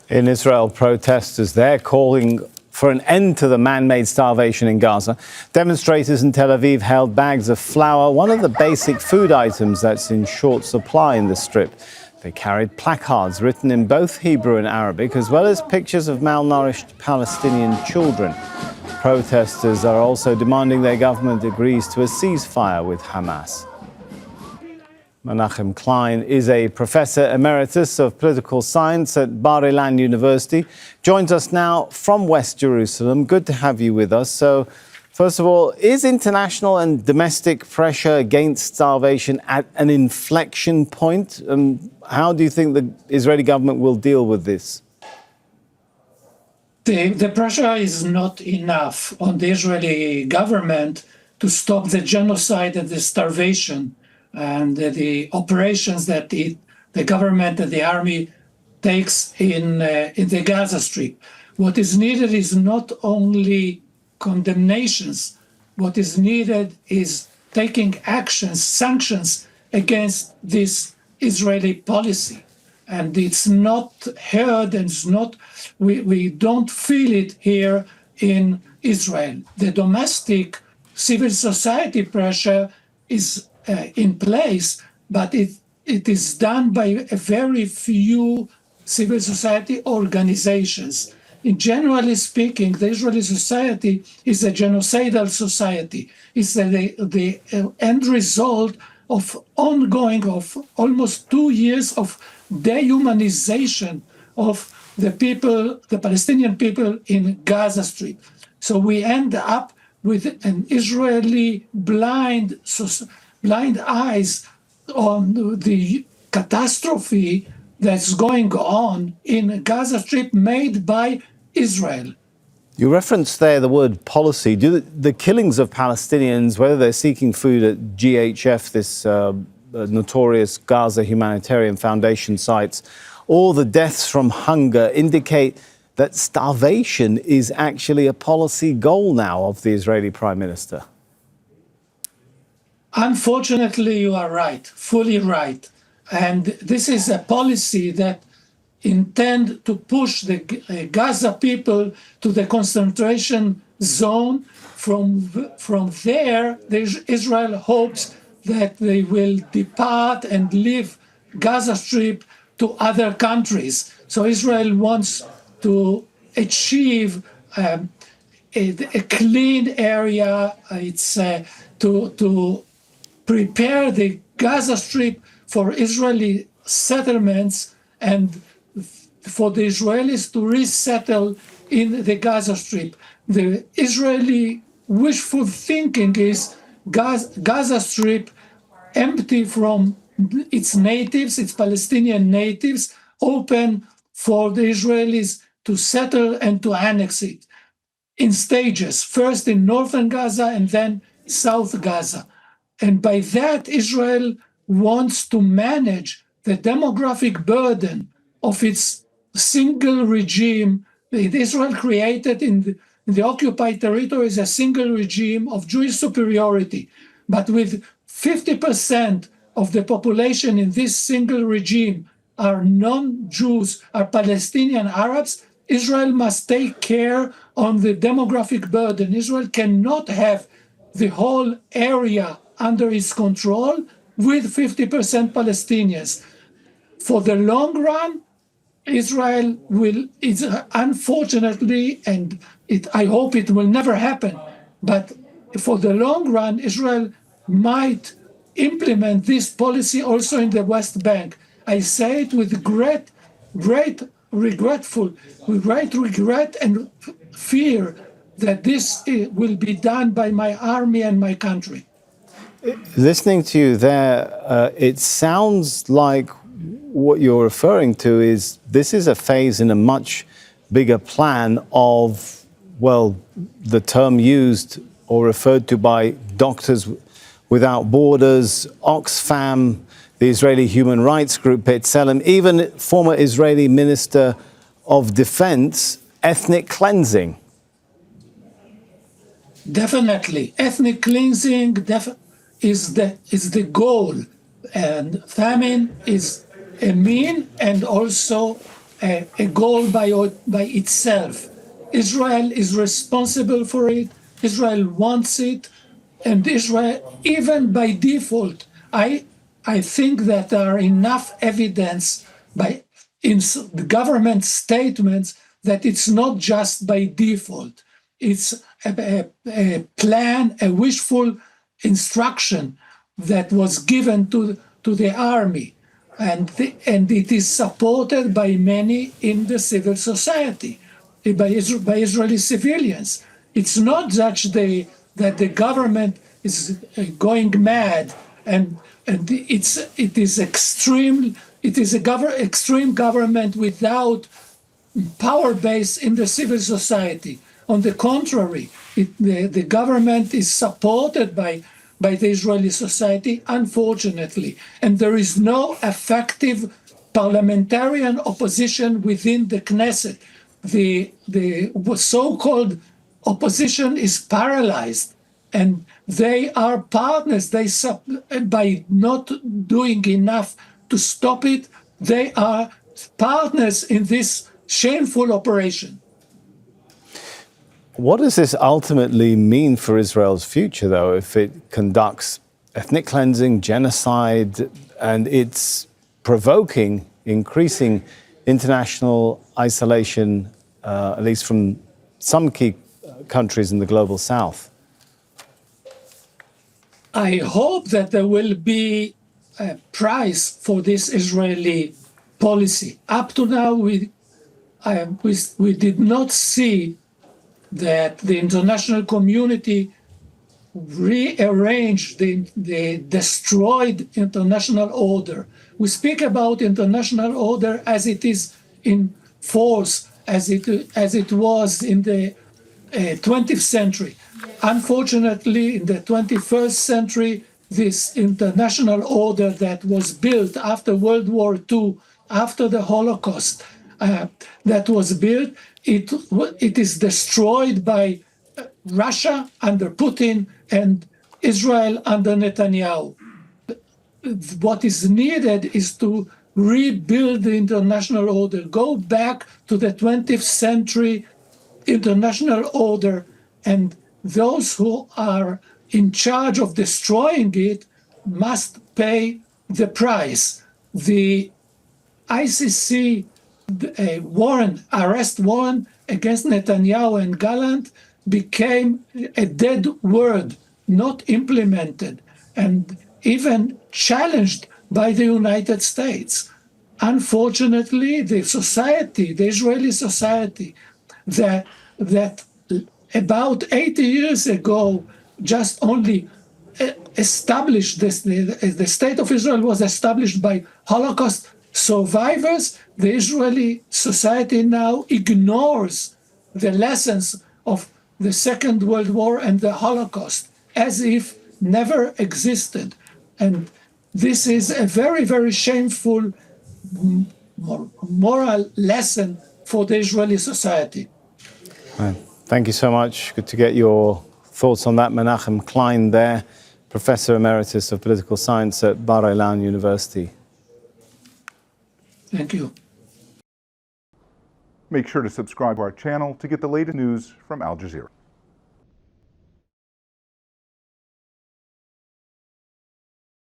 In Israel, protesters there calling for an end to the man-made starvation in Gaza. Demonstrators in Tel Aviv held bags of flour, one of the basic food items that's in short supply in the Strip. They carried placards written in both Hebrew and Arabic, as well as pictures of malnourished Palestinian children. Protesters are also demanding their government agrees to a ceasefire with Hamas. Menachem Klein is a professor emeritus of political science at Bar-Ilan University. Joins us now from West Jerusalem. Good to have you with us. So, first of all, is international and domestic pressure against starvation at an inflection point? How do you think the Israeli government will deal with this? The pressure is not enough on the Israeli government to stop the genocide and the starvation and the operations that the government and the army takes in the Gaza Strip. What is needed is not only condemnations. What is needed is taking actions, sanctions against this Israeli policy. And it's not heard, and it's not. We don't feel it here in Israel. The domestic civil society pressure is in place, but it is done by a very few civil society organizations. Generally speaking, the Israeli society is a genocidal society. It's the end result of ongoing, of almost 2 years of dehumanization of the people, the Palestinian people in Gaza Strip. So we end up with an Israeli blind eyes on the catastrophe that's going on in Gaza Strip made by Israel. You referenced there the word policy. Do the killings of Palestinians, whether they're seeking food at GHF, this notorious Gaza Humanitarian Foundation sites, or the deaths from hunger indicate that starvation is actually a policy goal now of the Israeli Prime Minister? Unfortunately, you are right, fully right. And this is a policy that intend to push the Gaza people to the concentration zone. From there, Israel hopes that they will depart and leave Gaza Strip to other countries. So Israel wants to achieve a clean area. It's to prepare the Gaza Strip for Israeli settlements and for the Israelis to resettle in the Gaza Strip. The Israeli wishful thinking is Gaza Strip empty from its natives, its Palestinian natives, open for the Israelis to settle and to annex it in stages, first in northern Gaza and then South Gaza. And by that, Israel wants to manage the demographic burden of its single regime that Israel created in the occupied territories, a single regime of Jewish superiority. But with 50% of the population in this single regime are non-Jews, are Palestinian Arabs, Israel must take care on the demographic burden. Israel cannot have the whole area under its control with 50% Palestinians. For the long run, Israel will, unfortunately, and I hope it will never happen, but for the long run, Israel might implement this policy also in the West Bank. I say it with great regret and fear that this will be done by my army and my country. Listening to you there, it sounds like what you're referring to is this is a phase in a much bigger plan of, well, the term used or referred to by Doctors Without Borders, Oxfam, the Israeli human rights group B'Tselem, even former Israeli Minister of Defense, ethnic cleansing. Definitely. Ethnic cleansing is the goal. And famine is a mean and also a goal by itself. Israel is responsible for it. Israel wants it. And Israel, even by default, I think that there are enough evidence in the government statements that it's not just by default. It's a plan, a wishful instruction that was given to the army. And it is supported by many in the civil society, by Israeli civilians. It's not such that the government is going mad, and it is extreme. It is extreme government without power base in the civil society. On the contrary, the government is supported by the Israeli society, unfortunately, and there is no effective parliamentarian opposition within the Knesset. The so-called opposition is paralyzed, and they are partners. By not doing enough to stop it, they are partners in this shameful operation. What does this ultimately mean for Israel's future, though, if it conducts ethnic cleansing, genocide, and it's provoking increasing international isolation, at least from some key countries in the global south? I hope that there will be a price for this Israeli policy. Up to now, we did not see that the international community rearranged the destroyed international order. We speak about international order as it is in force, as it was in the 20th century. Unfortunately, in the 21st century, this international order that was built after World War II, after the Holocaust, that was built, it is destroyed by Russia under Putin and Israel under Netanyahu. What is needed is to rebuild the international order, go back to the 20th century international order, and those who are in charge of destroying it must pay the price. The ICC arrest warrant against Netanyahu and Gallant became a dead word, not implemented, and even challenged by the United States. Unfortunately, the Israeli society, that about 80 years ago just only established this, the state of Israel was established by Holocaust survivors. The Israeli society now ignores the lessons of the Second World War and the Holocaust as if never existed. And this is a very, very shameful moral lesson for the Israeli society. Thank you so much. Good to get your thoughts on that. Menachem Klein there, Professor Emeritus of Political Science at Bar-Ilan University. Thank you. Make sure to subscribe to our channel to get the latest news from Al Jazeera.